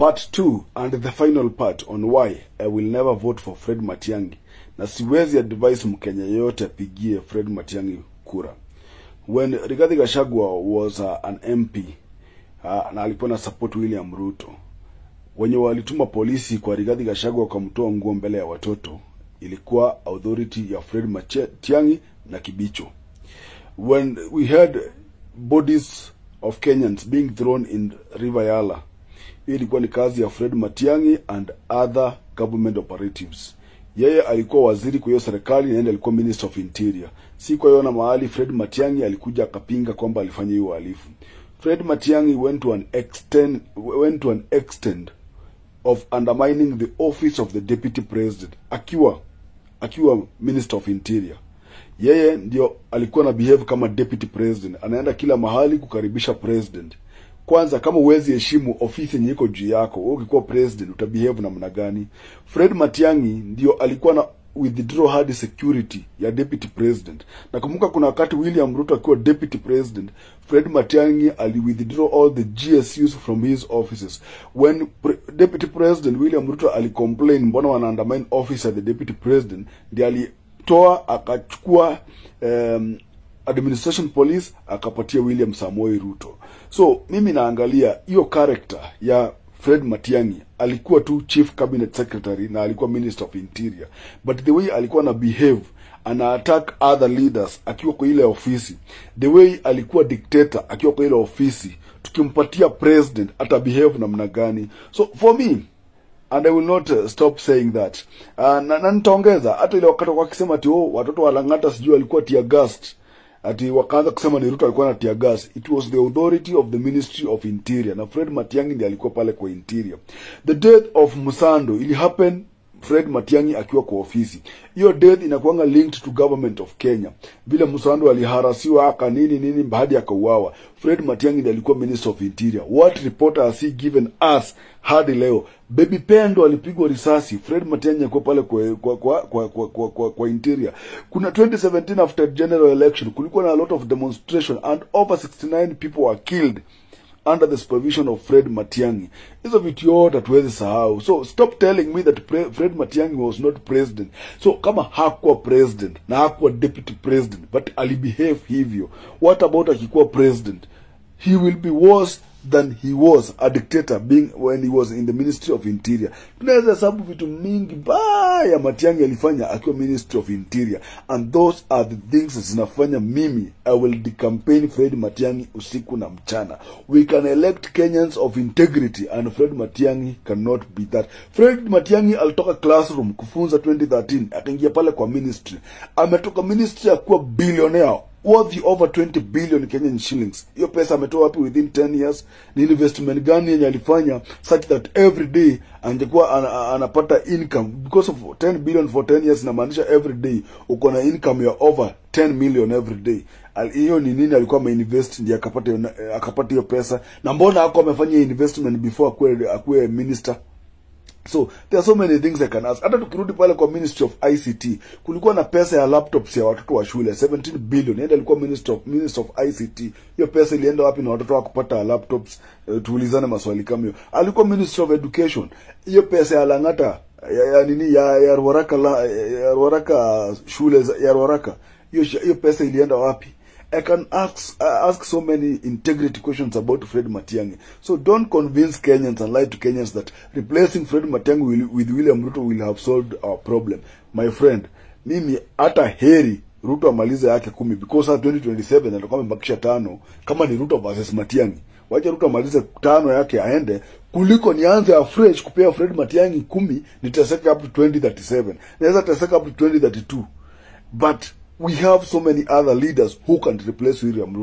Part 2 and the final part on why I will never vote for Fred Matiang'i. Na siwezi advise Mkenya yote apigie Fred Matiang'i kura. When Rigathi Gachagua was an MP, na alikuwa na support William Ruto, wenye walituma polisi kwa Rigathi Gachagua kumtoa nguo mbele ya watoto, ilikuwa authority ya Fred Matiang'i na Kibicho. When we had bodies of Kenyans being thrown in River Yala, ilikuwa ni kazi ya Fred Matiang'i and other government operatives. Yeye alikuwa waziri kwa hiyo serikali na alikuwa Minister of Interior. Si kwa hiyo na mahali Fred Matiang'i alikuja akapinga kwamba alifanya hiyo uhalifu. Fred Matiang'i went to an extent of undermining the office of the Deputy President akiwa Minister of Interior. Yeye ndio alikuwa na behave kama Deputy President, anaenda kila mahali kukaribisha President. Kwanza, kama uwezi heshimu ofisi yenye iko juu yako, wewe ukikuwa president utabehave namna gani? Fred Matiang'i ndio alikuwa na withdraw hard security ya deputy president. Na kumbuka kuna wakati William Ruto akiwa deputy president, Fred Matiang'i ali withdraw all the GSUs from his offices. When deputy president William Ruto ali complain mbona wana undermine office of the deputy president, ndio alitoa akachukua administration police akapatia William Samoei Ruto. So mimi naangalia hiyo character ya Fred Matiang'i, alikuwa tu chief cabinet secretary na alikuwa minister of interior, but the way alikuwa na behave, ana attack other leaders akiwa kwa ile ofisi, the way alikuwa dictator akiwa kwa ile ofisi, tukimpatia president ata behave namna gani? So for me, and I will not stop saying that, na nitaongeza hata ile wakati wakisema ati watoto wa Lang'ata sijui alikuwa tear gassed, ati wakaanza kusema ni Ruto alikuwa na tear gas. It was the authority of the Ministry of Interior, na Fred Matiang'i ndiye alikuwa pale kwa Interior. The death of Musando ili happen Fred Matiang'i akiwa kwa ofisi. Hiyo death inakuanga linked to government of Kenya. Vile Musando aliharasiwa aka nini hadi akauawa, Fred Matiang'i ndiye alikuwa Minister of Interior. What reporter has he given us hadi leo? Baby Pendo alipigwa risasi, Fred Matiang'i alikuwa pale kwa Interior. Kuna 2017 after general election kulikuwa na a lot of demonstration and over 69 people were killed under the supervision of Fred Matiang'i. Hizo vitu yote hatuwezi sahau. So stop telling me that Fred Matiang'i was not president. So kama hakuwa president na hakuwa deputy president but alibehave hivyo, what about akikuwa president? He will be worse than he was a dictator being when he was in the Ministry of Interior. Tunaweza sababu vitu mingi baya Matiang'i alifanya akiwa Ministry of Interior, and those are the things zinafanya mimi I will decampaign Fred Matiang'i usiku na mchana. We can elect Kenyans of integrity and Fred Matiang'i cannot be that. Fred Matiang'i alitoka classroom kufunza 2013 akaingia pale kwa ministry. Ametoka ministry akuwa billionaire worth over 20 billion Kenyan shillings. Hiyo pesa ametoa wapi within 10 years? Ni investment gani yenye alifanya such that every day angekuwa anapata income? Because of 10 billion for 10 years inamaanisha every day uko na income ya over 10 million every day. Hiyo ni nini alikuwa ameinvest ndiye akapata hiyo pesa? Na mbona hako amefanya investment before akue minister? So there are so many things I can ask. Hata tukirudi pale kwa Ministry of ICT, kulikuwa na pesa ya laptops ya watoto wa shule 17 billion. Yeye alikuwa Minister of ICT. Hiyo pesa ilienda wapi na watoto wa kupata laptops? Tuulizane maswali kama hiyo. Alikuwa Minister of Education. Hiyo pesa ya Lang'ata ya Ruaraka shule ya Ruaraka, hiyo pesa ilienda wapi? I can ask so many integrity questions about Fred Matiang'i. So don't convince Kenyans and lie to Kenyans that replacing Fred Matiang'i with William Ruto will have solved our problem. My friend, mimi hata heri Ruto amalize yake 10, because 2027 atakuwa amebakisha 5 kama ni Ruto versus Matiang'i. Wacha Ruto amalize 5 yake aende, kuliko nianze afresh kupea Fred Matiang'i 10 nitaseka up to 2037. Naweza taseka up to 2032. But we have so many other leaders who can replace William Ruto.